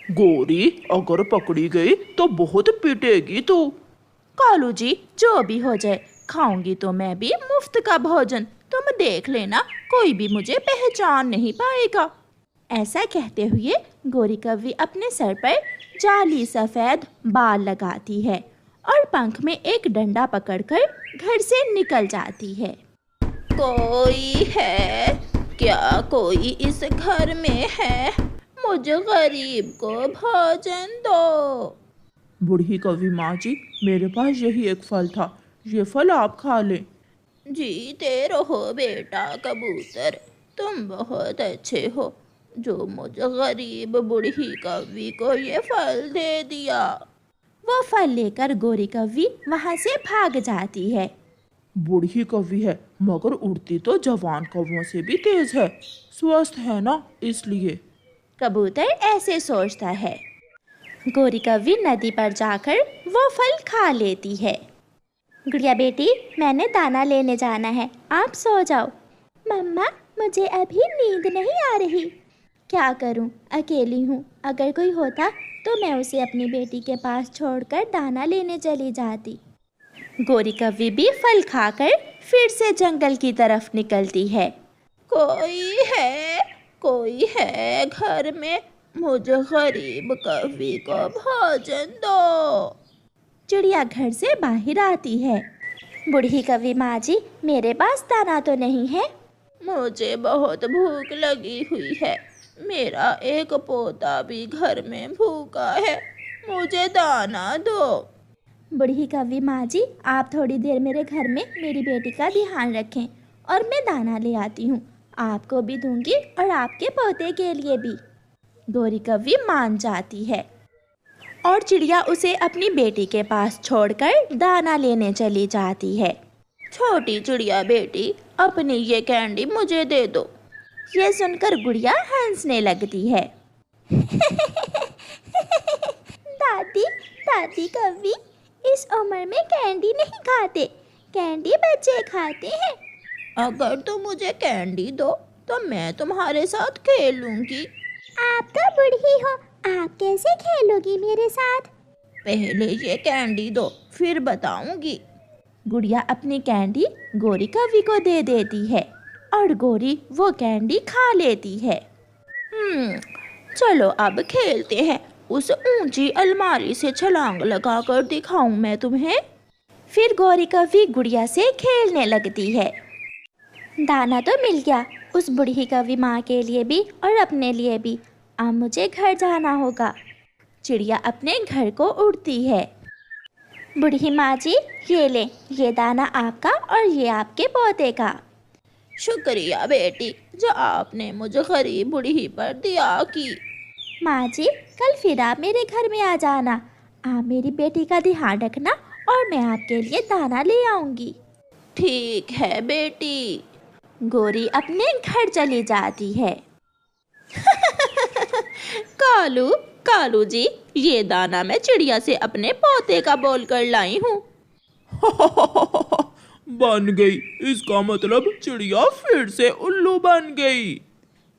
गोरी, अगर पकड़ी गई तो बहुत पीटेगी तू। कालू जी, जो भी हो जाए, खाऊंगी तो मैं भी मुफ्त का भोजन। तुम देख लेना, कोई भी मुझे पहचान नहीं पाएगा। ऐसा कहते हुए गोरी कव्वी अपने सर पर जाली सफेद बाल लगाती है और पंख में एक डंडा पकड़कर घर से निकल जाती है। कोई है क्या? कोई इस घर में है? मुझे गरीब को भोजन दो। बूढ़ी कवि माँ जी, मेरे पास यही एक फल था, ये फल आप खा लें। जीते रहो बेटा कबूतर, तुम बहुत अच्छे हो जो मुझे गरीब बूढ़ी कव्वी को ये फल दे दिया। वो फल लेकर गोरी कव्वी वहाँ से भाग जाती है। बूढ़ी कवि है मगर उड़ती तो जवान कौवों से भी तेज है, स्वस्थ है ना इसलिए। कबूतर ऐसे सोचता है। गोरी कव्वी नदी पर जाकर वो फल खा लेती है। गुड़िया बेटी, मैंने दाना लेने जाना है, आप सो जाओ। मम्मा, मुझे अभी नींद नहीं आ रही। क्या करूं, अकेली हूं। अगर कोई होता तो मैं उसे अपनी बेटी के पास छोड़कर दाना लेने चली जाती। गोरी कव्वी भी फल खाकर फिर से जंगल की तरफ निकलती है। कोई है घर में? मुझे गरीब कव्वी को भोजन दो। चिड़िया घर से बाहर आती है। बूढ़ी कव्वी माँ जी, मेरे पास दाना तो नहीं है। मुझे बहुत भूख लगी हुई है, मेरा एक पोता भी घर में भूखा है, मुझे दाना दो। बूढ़ी कव्वी माँ जी, आप थोड़ी देर मेरे घर में मेरी बेटी का ध्यान रखें और मैं दाना ले आती हूँ, आपको भी दूंगी और आपके पोते के लिए भी। गोरी कव्वी मान जाती है और चिड़िया उसे अपनी बेटी के पास छोड़कर दाना लेने चली जाती है। छोटी चिड़िया बेटी, अपनी ये कैंडी मुझे दे दो। ये सुनकर गुड़िया हंसने लगती है। दादी, दादी कव्वी, इस उम्र में कैंडी नहीं खाते, कैंडी बच्चे खाते हैं। अगर तुम मुझे कैंडी दो तो मैं तुम्हारे साथ खेलूंगी। आप तो बूढ़ी हो, आप कैसे खेलोगी मेरे साथ? पहले ये कैंडी दो, फिर बताऊंगी। गुड़िया अपनी कैंडी गोरी कव्वी को दे देती है और गोरी वो कैंडी खा लेती है। चलो अब खेलते हैं। उस ऊंची अलमारी से छलांग लगाकर दिखाऊं मैं तुम्हें। फिर गोरी कव्वी गुड़िया से खेलने लगती है। दाना तो मिल गया उस बूढ़ी कव्वी माँ के लिए भी और अपने लिए भी। अब मुझे घर जाना होगा। चिड़िया अपने घर को उड़ती है। बूढ़ी माँ जी, ये ले, ये दाना आपका और ये आपके पोते का। शुक्रिया बेटी, जो आपने मुझे गरीब बूढ़ी पर दिया की। माँ जी, कल फिर आप मेरे घर में आ जाना। आप मेरी बेटी का ध्यान रखना और मैं आपके लिए दाना ले आऊंगी। ठीक है बेटी। गोरी अपने घर चली जाती है। कालू, कालू जी, ये दाना मैं चिड़िया से अपने पोते का बोल कर लाई हूँ। बन गई, इसका मतलब चिड़िया फिर से उल्लू बन गई।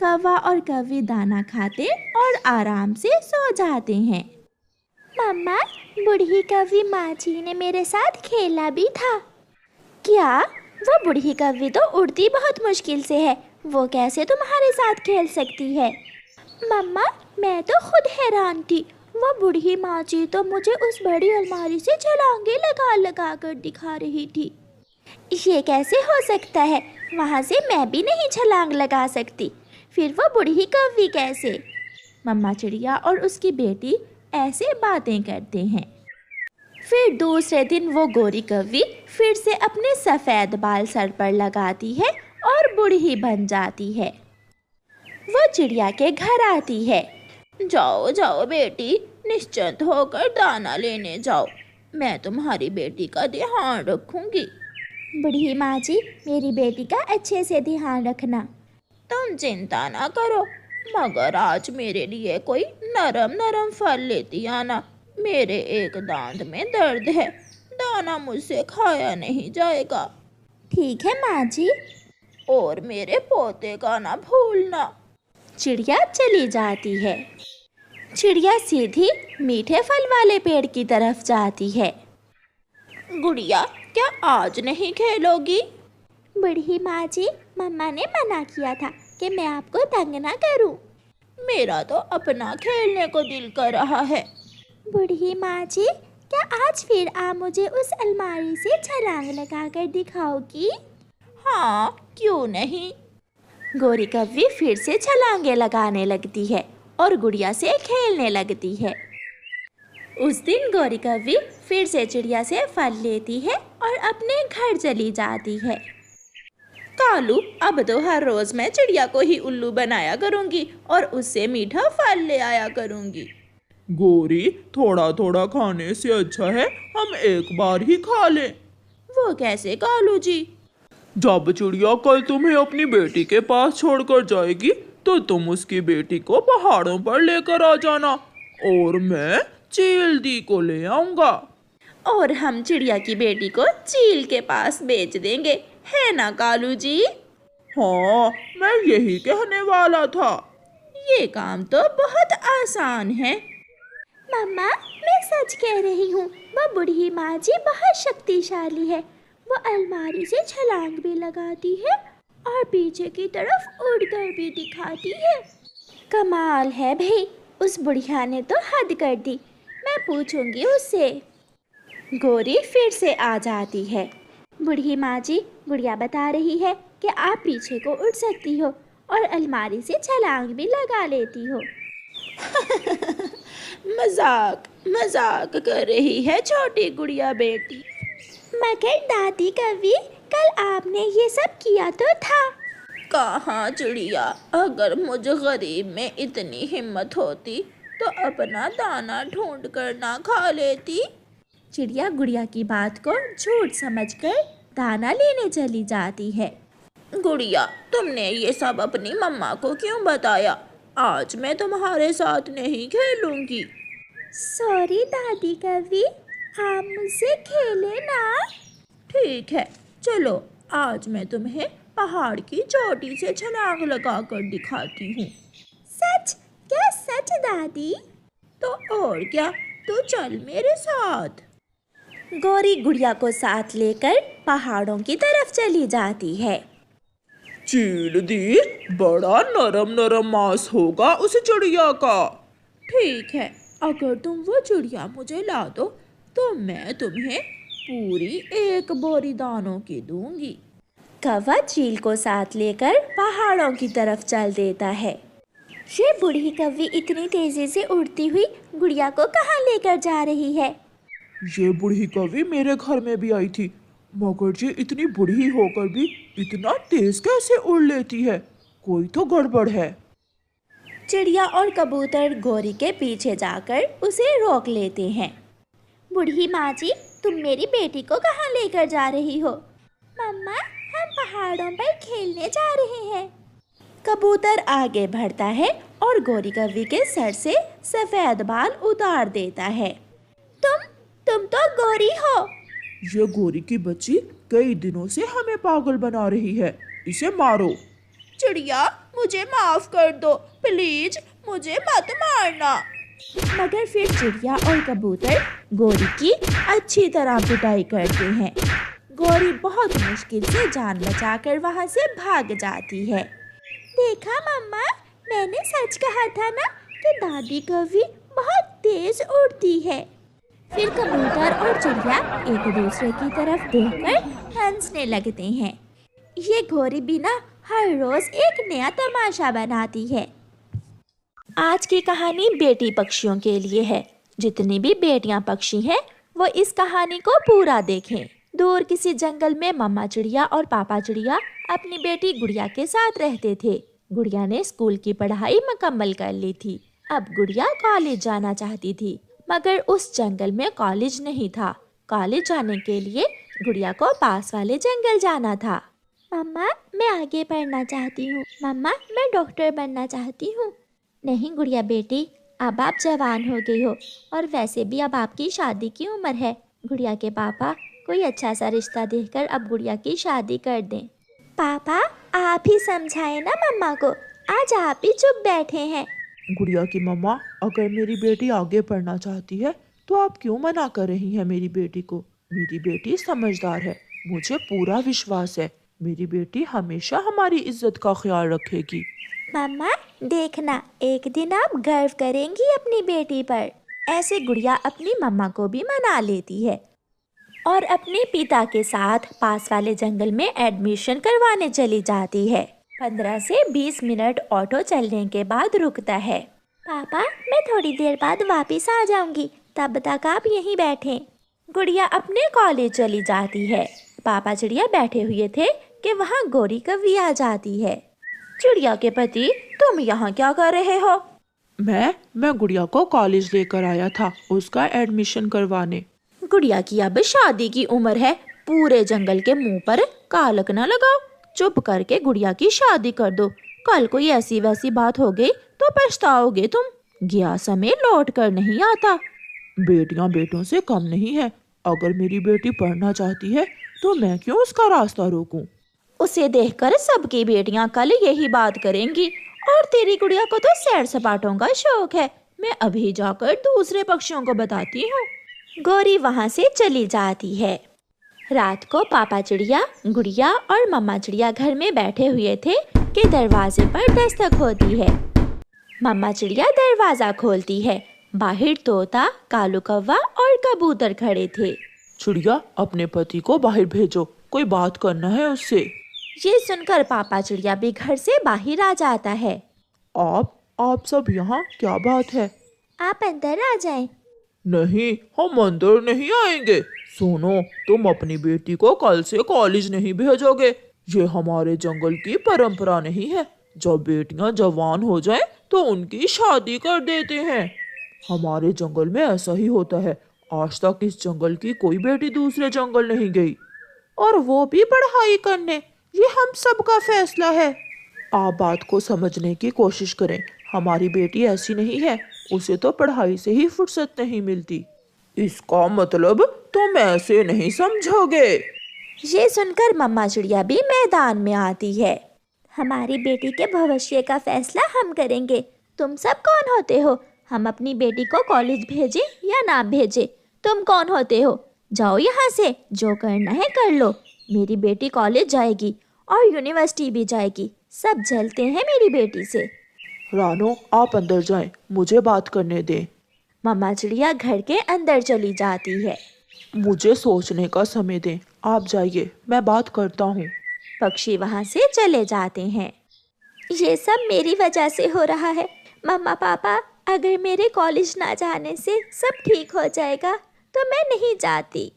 कौवा और कव्वी दाना खाते और आराम से सो जाते हैं। मम्मा, बूढ़ी कव्वी माँ जी ने मेरे साथ खेला भी था। क्या? वो बूढ़ी कव्वी तो उड़ती बहुत मुश्किल से है, वो कैसे तुम्हारे साथ खेल सकती है? मम्मा, मैं तो खुद हैरान थी। वो बूढ़ी माँ जी तो मुझे उस बड़ी अलमारी से छलांगे लगा लगा कर दिखा रही थी। ये कैसे हो सकता है? वहाँ से मैं भी नहीं छलांग लगा सकती, फिर वो बूढ़ी कव्वी कैसे? मम्मा चिड़िया और उसकी बेटी ऐसे बातें करते हैं। फिर दूसरे दिन वो गोरी कव्वी फिर से अपने सफ़ेद बाल सर पर लगाती है और बूढ़ी बन जाती है। वो चिड़िया के घर आती है। जाओ जाओ बेटी, निश्चिंत होकर दाना लेने जाओ, मैं तुम्हारी बेटी का ध्यान रखूंगी। बूढ़ी माँ जी, मेरी बेटी का अच्छे से ध्यान रखना। तुम चिंता ना करो, मगर आज मेरे लिए कोई नरम नरम फल लेती आना। मेरे एक दांत में दर्द है, दाना मुझसे खाया नहीं जाएगा। ठीक है माँ जी। और मेरे पोते का ना भूलना। चिड़िया चली जाती है। चिड़िया सीधी मीठे फल वाले पेड़ की तरफ जाती है। गुड़िया, क्या आज नहीं खेलोगी? बूढ़ी माँ जी, मम्मा ने मना किया था कि मैं आपको तंग ना करूं। मेरा तो अपना खेलने को दिल कर रहा है। बूढ़ी माँ जी, क्या आज फिर आप मुझे उस अलमारी से छलांग लगाकर दिखाओगी? हाँ, क्यों नहीं। गौरी कव्वी फिर से छलांगे लगाने लगती है और गुड़िया से खेलने लगती है। उस दिन गौरी कव्वी फिर से चिड़िया से फल लेती है और अपने घर चली जाती है। कालू, अब तो हर रोज मैं चिड़िया को ही उल्लू बनाया करूंगी और उससे मीठा फल ले आया करूंगी। गौरी, थोड़ा थोड़ा खाने से अच्छा है हम एक बार ही खा लें। वो कैसे कालू जी? जब चिड़िया कल तुम्हें अपनी बेटी के पास छोड़कर जाएगी तो तुम उसकी बेटी को पहाड़ों पर लेकर आ जाना और मैं चील दी को ले आऊंगा। और हम चिड़िया की बेटी को चील के पास बेच देंगे, है ना कालू जी? हाँ, मैं यही कहने वाला था। ये काम तो बहुत आसान है। मम्मा, मैं सच कह रही हूँ, वो बूढ़ी माँ जी बहुत शक्तिशाली है। वो अलमारी से छलांग भी लगाती है और पीछे की तरफ उड़कर भी दिखाती है। कमाल है भाई, उस बुढ़िया ने तो हद कर दी। मैं पूछूंगी उससे। गौरी फिर से आ जाती है। बूढ़ी माँ जी, गुड़िया बता रही है कि आप पीछे को उड़ सकती हो और अलमारी से छलांग भी लगा लेती हो। मजाक कर रही है छोटी गुड़िया बेटी। मगर दादी कवि, कल आपने ये सब किया तो था। कहाँ चिड़िया, अगर मुझ गरीब में इतनी हिम्मत होती तो अपना दाना ढूंढ कर ना खा लेती। चिड़िया गुड़िया की बात को झूठ समझकर दाना लेने चली जाती है। गुड़िया, तुमने ये सब अपनी मम्मा को क्यों बताया? आज मैं तुम्हारे साथ नहीं खेलूंगी। सॉरी दादी कवि, आप मुझसे खेले ना। ठीक है, चलो आज मैं तुम्हें पहाड़ की चोटी से छलांग लगा कर दिखाती हूँ। सच? क्या सच दादी? तो और क्या, तो चल मेरे साथ। गौरी गुड़िया को साथ लेकर पहाड़ों की तरफ चली जाती है। चील दी, बड़ा नरम नरम मांस होगा उस चिड़िया का। ठीक है, अगर तुम वो चिड़िया मुझे ला दो तो मैं तुम्हें पूरी 1 बोरी दानों की दूंगी। कौवा चील को साथ लेकर पहाड़ों की तरफ चल देता है। ये बूढ़ी कौवी इतनी तेजी से उड़ती हुई गुड़िया को कहाँ लेकर जा रही है? ये बूढ़ी कौवी मेरे घर में भी आई थी, मगर ये इतनी बूढ़ी होकर भी इतना तेज कैसे उड़ लेती है? कोई तो गड़बड़ है। चिड़िया और कबूतर गौरी के पीछे जाकर उसे रोक लेते हैं। बूढ़ी माँ जी, तुम मेरी बेटी को कहाँ लेकर जा रही हो? मम्मा, हम पहाड़ों पर खेलने जा रहे हैं। कबूतर आगे बढ़ता है और गौरी कौवी के सर से सफेद बाल उतार देता है। तुम तो गौरी हो। ये गौरी की बच्ची कई दिनों से हमें पागल बना रही है, इसे मारो। चिड़िया, मुझे माफ कर दो, प्लीज मुझे मत मारना। मगर फिर चिड़िया और कबूतर गौरी की अच्छी तरह पिटाई करते हैं। गौरी बहुत मुश्किल से जान बचाकर वहाँ से भाग जाती है। देखा मम्मा, मैंने सच कहा था ना कि दादी कौवी बहुत तेज उड़ती है। फिर कबूतर और चिड़िया एक दूसरे की तरफ देखकर हंसने लगते हैं। ये गौरी भी ना हर रोज एक नया तमाशा बनाती है। आज की कहानी बेटी पक्षियों के लिए है। जितनी भी बेटियां पक्षी हैं, वो इस कहानी को पूरा देखें। दूर किसी जंगल में मम्मा चिड़िया और पापा चिड़िया अपनी बेटी गुड़िया के साथ रहते थे। गुड़िया ने स्कूल की पढ़ाई मुकम्मल कर ली थी। अब गुड़िया कॉलेज जाना चाहती थी, मगर उस जंगल में कॉलेज नहीं था। कॉलेज जाने के लिए गुड़िया को पास वाले जंगल जाना था। मम्मा, मैं आगे पढ़ना चाहती हूँ। मम्मा, मैं डॉक्टर बनना चाहती हूँ। नहीं गुड़िया बेटी, अब आप जवान हो गई हो और वैसे भी अब आपकी शादी की उम्र है। गुड़िया के पापा कोई अच्छा सा रिश्ता देखकर अब गुड़िया की शादी कर दें। पापा, आप ही समझाएं ना मम्मा को, आज आप ही चुप बैठे हैं। गुड़िया की मम्मा, अगर मेरी बेटी आगे पढ़ना चाहती है तो आप क्यों मना कर रही हैं मेरी बेटी को? मेरी बेटी समझदार है, मुझे पूरा विश्वास है मेरी बेटी हमेशा हमारी इज्जत का ख्याल रखेगी। मम्मा देखना, एक दिन आप गर्व करेंगी अपनी बेटी पर। ऐसे गुड़िया अपनी मम्मा को भी मना लेती है और अपने पिता के साथ पास वाले जंगल में एडमिशन करवाने चली जाती है। 15 से 20 मिनट ऑटो चलने के बाद रुकता है। पापा मैं थोड़ी देर बाद वापस आ जाऊंगी, तब तक आप यहीं बैठें। गुड़िया अपने कॉलेज चली जाती है। पापा चिड़िया बैठे हुए थे कि वहाँ गौरी कव्वी आ जाती है। चिड़िया के पति, तुम यहाँ क्या कर रहे हो? मैं गुड़िया को कॉलेज लेकर आया था उसका एडमिशन करवाने। गुड़िया की अब शादी की उम्र है, पूरे जंगल के मुंह पर कालक न लगाओ। चुप करके गुड़िया की शादी कर दो, कल कोई ऐसी वैसी बात हो गई तो पछताओगे तुम। गया समय लौट कर नहीं आता। बेटियां बेटों से कम नहीं है, अगर मेरी बेटी पढ़ना चाहती है तो मैं क्यों उसका रास्ता रोकूं? उसे देखकर सबकी बेटियां कल यही बात करेंगी। और तेरी गुड़िया को तो सैर सपाटों का शौक है, मैं अभी जाकर दूसरे पक्षियों को बताती हूँ। गौरी वहाँ से चली जाती है। रात को पापा चिड़िया, गुड़िया और मम्मा चिड़िया घर में बैठे हुए थे कि दरवाजे पर दस्तक होती है। मम्मा चिड़िया दरवाजा खोलती है। बाहर तोता, कालू कौवा और कबूतर खड़े थे। चिड़िया, अपने पति को बाहर भेजो, कोई बात करना है उससे। ये सुनकर पापा चिड़िया भी घर से बाहर आ जाता है। आप सब यहाँ, क्या बात है? आप अंदर आ जाएं। नहीं, हम अंदर नहीं आएंगे। सुनो, तुम अपनी बेटी को कल से कॉलेज नहीं भेजोगे, ये हमारे जंगल की परंपरा नहीं है। जब बेटियां जवान हो जाएं तो उनकी शादी कर देते हैं। हमारे जंगल में ऐसा ही होता है। आज तक इस जंगल की कोई बेटी दूसरे जंगल नहीं गई, और वो भी पढ़ाई करने। ये हम सबका फैसला है। आप बात को समझने की कोशिश करें। हमारी बेटी ऐसी नहीं है, उसे तो पढ़ाई से ही फुर्सत नहीं मिलती। इसका मतलब तुम ऐसे नहीं समझोगे। ये सुनकर मम्मा चिड़िया भी मैदान में आती है। हमारी बेटी के भविष्य का फैसला हम करेंगे। तुम सब कौन होते हो? हम अपनी बेटी को कॉलेज भेजें या ना भेजें? तुम कौन होते हो? जाओ यहाँ से, जो करना है कर लो। मेरी बेटी कॉलेज जाएगी और यूनिवर्सिटी भी जाएगी। सब जलते हैं मेरी बेटी से। रानो, आप अंदर जाएं, मुझे बात करने दें। मम्मा चिड़िया घर के अंदर चली जाती है। मुझे सोचने का समय दें। आप जाइए, मैं बात करता हूँ। पक्षी वहाँ से चले जाते हैं। ये सब मेरी वजह से हो रहा है। मम्मा पापा, अगर मेरे कॉलेज ना जाने से सब ठीक हो जाएगा तो मैं नहीं जाती।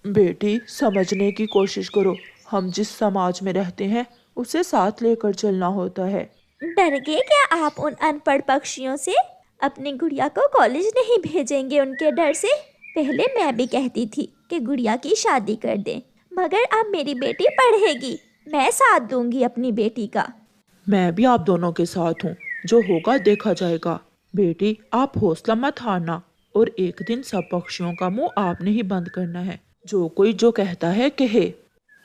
बेटी, समझने की कोशिश करो। हम जिस समाज में रहते हैं उसे साथ लेकर चलना होता है। डर गए क्या आप उन अनपढ़ पक्षियों से? अपनी गुड़िया को कॉलेज नहीं भेजेंगे उनके डर से? पहले मैं भी कहती थी कि गुड़िया की शादी कर दें, मगर अब मेरी बेटी पढ़ेगी। मैं साथ दूंगी अपनी बेटी का। मैं भी आप दोनों के साथ हूँ, जो होगा देखा जाएगा। बेटी, आप हौसला मत हारना, और एक दिन सब पक्षियों का मुंह आपने ही बंद करना है। जो कोई जो कहता है कहे।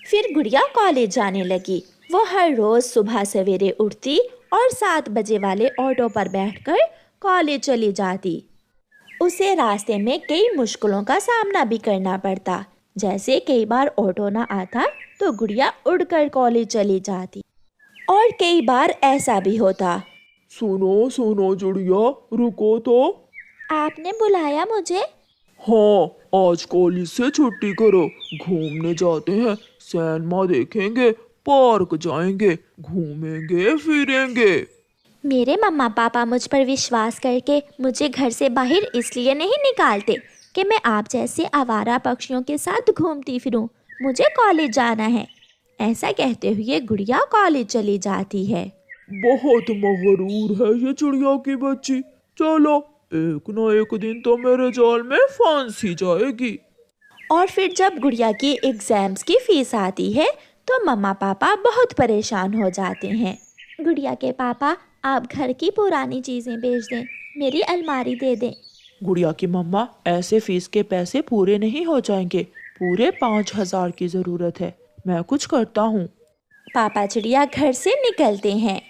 फिर गुड़िया कॉलेज जाने लगी। वो हर रोज सुबह सवेरे उठती और 7 बजे वाले ऑटो पर बैठकर कॉलेज चली जाती। उसे रास्ते में कई मुश्किलों का सामना भी करना पड़ता, जैसे कई बार ऑटो ना आता तो गुड़िया उड़कर कॉलेज चली जाती, और कई बार ऐसा भी होता। सुनो सुनो चिड़िया, रुको तो। आपने बुलाया मुझे? हाँ, आज कॉलेज से छुट्टी करो, घूमने जाते हैं। सिनेमा देखेंगे, पार्क जाएंगे, घूमेंगे फिरेंगे। मेरे मम्मा पापा मुझ पर विश्वास करके मुझे घर से बाहर इसलिए नहीं निकालते कि मैं आप जैसे आवारा पक्षियों के साथ घूमती फिरूं। मुझे कॉलेज जाना है। ऐसा कहते हुए गुड़िया कॉलेज चली जाती है। बहुत मगरूर है ये चिड़िया की बच्ची। चलो, एक न एक दिन तो मेरे जाल में फांस ही जाएगी। और फिर जब गुड़िया की एग्जाम्स की फीस आती है तो मम्मा पापा बहुत परेशान हो जाते हैं। गुड़िया के पापा, आप घर की पुरानी चीज़ें बेच दें, मेरी अलमारी दे दें। गुड़िया की मम्मा, ऐसे फीस के पैसे पूरे नहीं हो जाएंगे, पूरे 5000 की ज़रूरत है। मैं कुछ करता हूँ। पापा चिड़िया घर से निकलते हैं।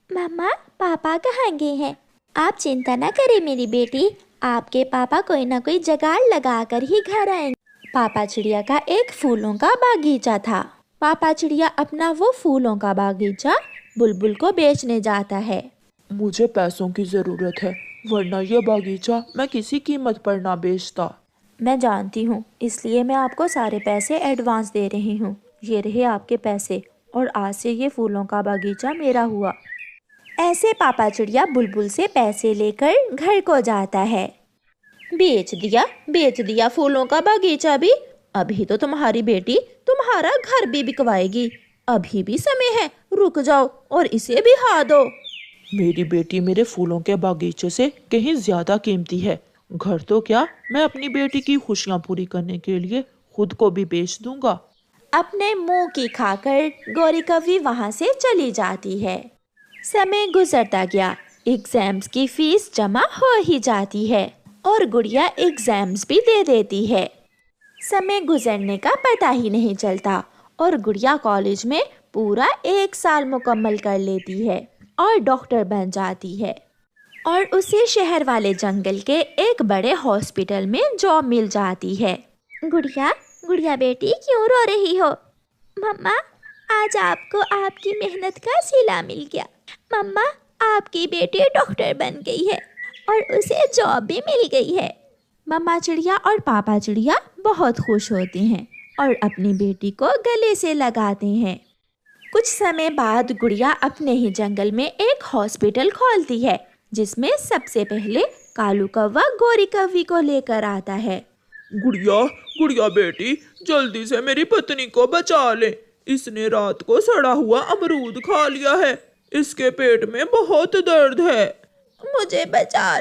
मम्मा पापा कहाँ गए हैं? आप चिंता ना करें मेरी बेटी, आपके पापा कोई ना कोई जुगाड़ लगा कर ही घर आएंगे। पापा चिड़िया का एक फूलों का बागीचा था। पापा चिड़िया अपना वो फूलों का बागीचा बुलबुल को बेचने जाता है। मुझे पैसों की जरूरत है, वरना ये बागीचा मैं किसी कीमत पर ना बेचता। मैं जानती हूँ, इसलिए मैं आपको सारे पैसे एडवांस दे रही हूँ। ये रहे आपके पैसे, और आज से ये फूलों का बागीचा मेरा हुआ। ऐसे पापा चिड़िया बुलबुल से पैसे लेकर घर को जाता है। बेच दिया फूलों का बागीचा भी। अभी तो तुम्हारी बेटी तुम्हारा घर भी बिकवाएगी। अभी भी समय है, रुक जाओ और इसे भी हा दो। मेरी बेटी मेरे फूलों के बागीचे से कहीं ज्यादा कीमती है। घर तो क्या, मैं अपनी बेटी की खुशियां पूरी करने के लिए खुद को भी बेच दूंगा। अपने मुंह की खाकर गौरी कवि वहां से चली जाती है। समय गुजरता गया, एग्जाम्स की फीस जमा हो ही जाती है और गुड़िया एग्जाम्स भी दे देती है। समय गुजरने का पता ही नहीं चलता और गुड़िया कॉलेज में पूरा 1 साल मुकम्मल कर लेती है और डॉक्टर बन जाती है और उसे शहर वाले जंगल के एक बड़े हॉस्पिटल में जॉब मिल जाती है। गुड़िया बेटी क्यों रो रही हो? मम्मा, आज आपको आपकी मेहनत का सिला मिल गया। मम्मा, आपकी बेटी डॉक्टर बन गई है और उसे जॉब भी मिल गई है। मम्मा चिड़िया और पापा चिड़िया बहुत खुश होते हैं और अपनी बेटी को गले से लगाते हैं। कुछ समय बाद गुड़िया अपने ही जंगल में एक हॉस्पिटल खोलती है, जिसमें सबसे पहले कालू कौवा गौरी कवि को लेकर आता है। गुड़िया बेटी, जल्दी से मेरी पत्नी को बचा ले। इसने रात को सड़ा हुआ अमरूद खा लिया है। इसके पेट में बहुत दर्द है। मुझे बचा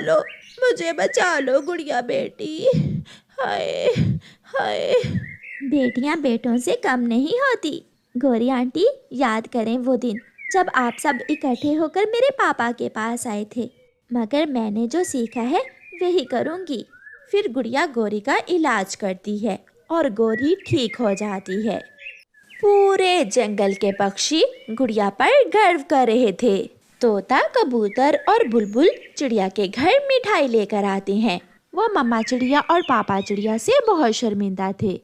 लो गुड़िया बेटी। हाय हाय। बेटियां बेटों से कम नहीं होती। गौरी आंटी, याद करें वो दिन जब आप सब इकट्ठे होकर मेरे पापा के पास आए थे। मगर मैंने जो सीखा है वही करूँगी। फिर गुड़िया गौरी का इलाज करती है और गौरी ठीक हो जाती है। पूरे जंगल के पक्षी गुड़िया पर गर्व कर रहे थे। तोता, कबूतर और बुलबुल चिड़िया के घर मिठाई लेकर आते हैं। वो मम्मा चिड़िया और पापा चिड़िया से बहुत शर्मिंदा थे।